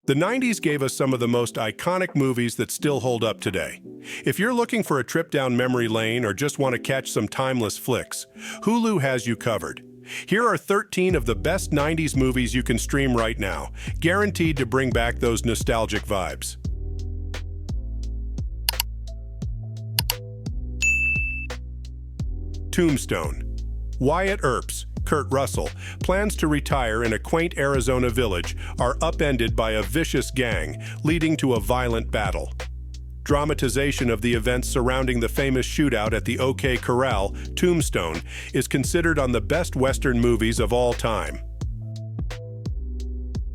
The 90s gave us some of the most iconic movies that still hold up today. If you're looking for a trip down memory lane or just want to catch some timeless flicks, Hulu has you covered. Here are 13 of the best 90s movies you can stream right now, guaranteed to bring back those nostalgic vibes. Tombstone. Wyatt Earp's Kurt Russell plans to retire in a quaint Arizona village are upended by a vicious gang, leading to a violent battle. Dramatization of the events surrounding the famous shootout at the OK Corral, Tombstone, is considered on the best Western movies of all time.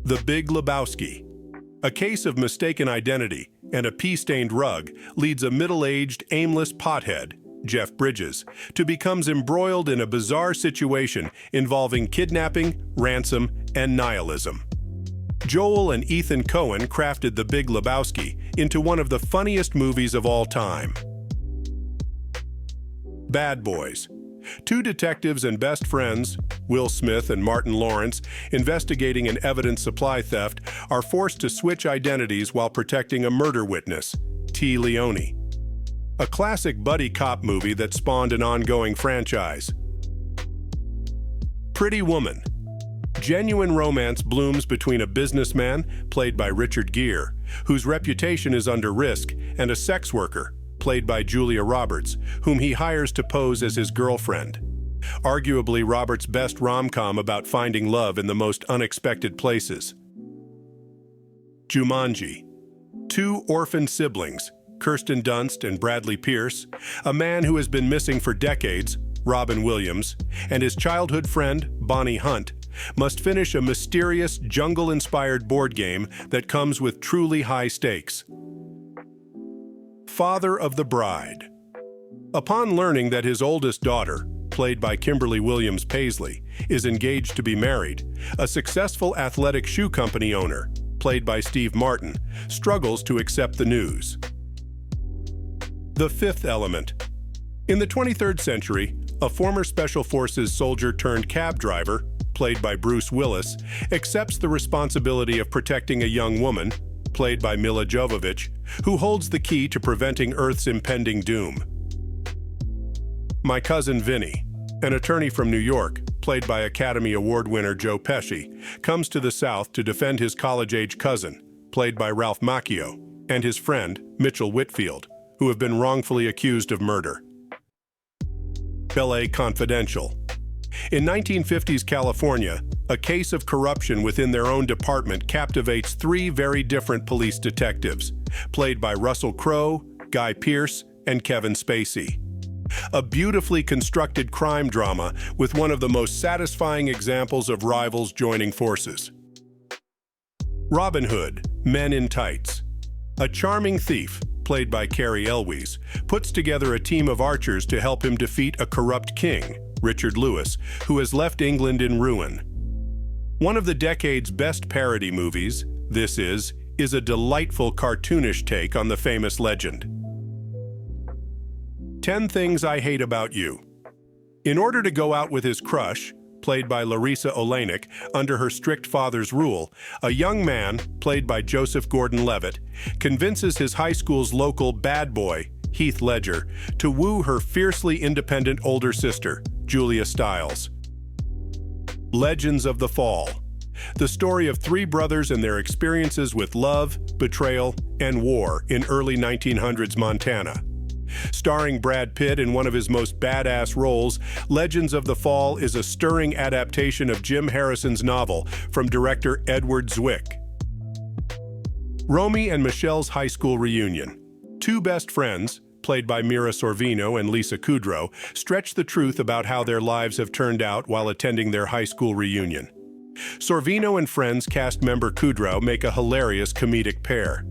The Big Lebowski. A case of mistaken identity and a pea-stained rug leads a middle-aged, aimless pothead, Jeff Bridges, to becomes embroiled in a bizarre situation involving kidnapping, ransom, and nihilism. Joel and Ethan Coen crafted The Big Lebowski into one of the funniest movies of all time. Bad Boys. Two detectives and best friends, Will Smith and Martin Lawrence, investigating an evidence supply theft, are forced to switch identities while protecting a murder witness, T. Leone. A classic buddy cop movie that spawned an ongoing franchise. Pretty Woman. Genuine romance blooms between a businessman, played by Richard Gere, whose reputation is under risk, and a sex worker, played by Julia Roberts, whom he hires to pose as his girlfriend. Arguably Roberts' best rom-com about finding love in the most unexpected places. Jumanji. Two orphaned siblings, Kirsten Dunst and Bradley Pierce, a man who has been missing for decades, Robin Williams, and his childhood friend, Bonnie Hunt, must finish a mysterious, jungle-inspired board game that comes with truly high stakes. Father of the Bride. Upon learning that his oldest daughter, played by Kimberly Williams Paisley, is engaged to be married, a successful athletic shoe company owner, played by Steve Martin, struggles to accept the news. The Fifth Element. In the 23rd century, a former Special Forces soldier turned cab driver, played by Bruce Willis, accepts the responsibility of protecting a young woman, played by Milla Jovovich, who holds the key to preventing Earth's impending doom. My Cousin Vinnie, an attorney from New York, played by Academy Award winner Joe Pesci, comes to the South to defend his college-age cousin, played by Ralph Macchio, and his friend, Mitchell Whitfield, who have been wrongfully accused of murder. L.A. Confidential. In 1950s California, a case of corruption within their own department captivates three very different police detectives, played by Russell Crowe, Guy Pearce, and Kevin Spacey. A beautifully constructed crime drama with one of the most satisfying examples of rivals joining forces. Robin Hood, Men in Tights. A charming thief, played by Cary Elwes, puts together a team of archers to help him defeat a corrupt king, Richard Lewis, who has left England in ruin. One of the decade's best parody movies, this is a delightful cartoonish take on the famous legend. 10 Things I Hate About You. In order to go out with his crush, played by Larissa Oleynik, under her strict father's rule, a young man, played by Joseph Gordon-Levitt, convinces his high school's local bad boy, Heath Ledger, to woo her fiercely independent older sister, Julia Stiles. Legends of the Fall. The story of three brothers and their experiences with love, betrayal, and war in early 1900s Montana. Starring Brad Pitt in one of his most badass roles, Legends of the Fall is a stirring adaptation of Jim Harrison's novel from director Edward Zwick. Romy and Michelle's high school reunion. Two best friends, played by Mira Sorvino and Lisa Kudrow, stretch the truth about how their lives have turned out while attending their high school reunion. Sorvino and Friends cast member Kudrow make a hilarious comedic pair.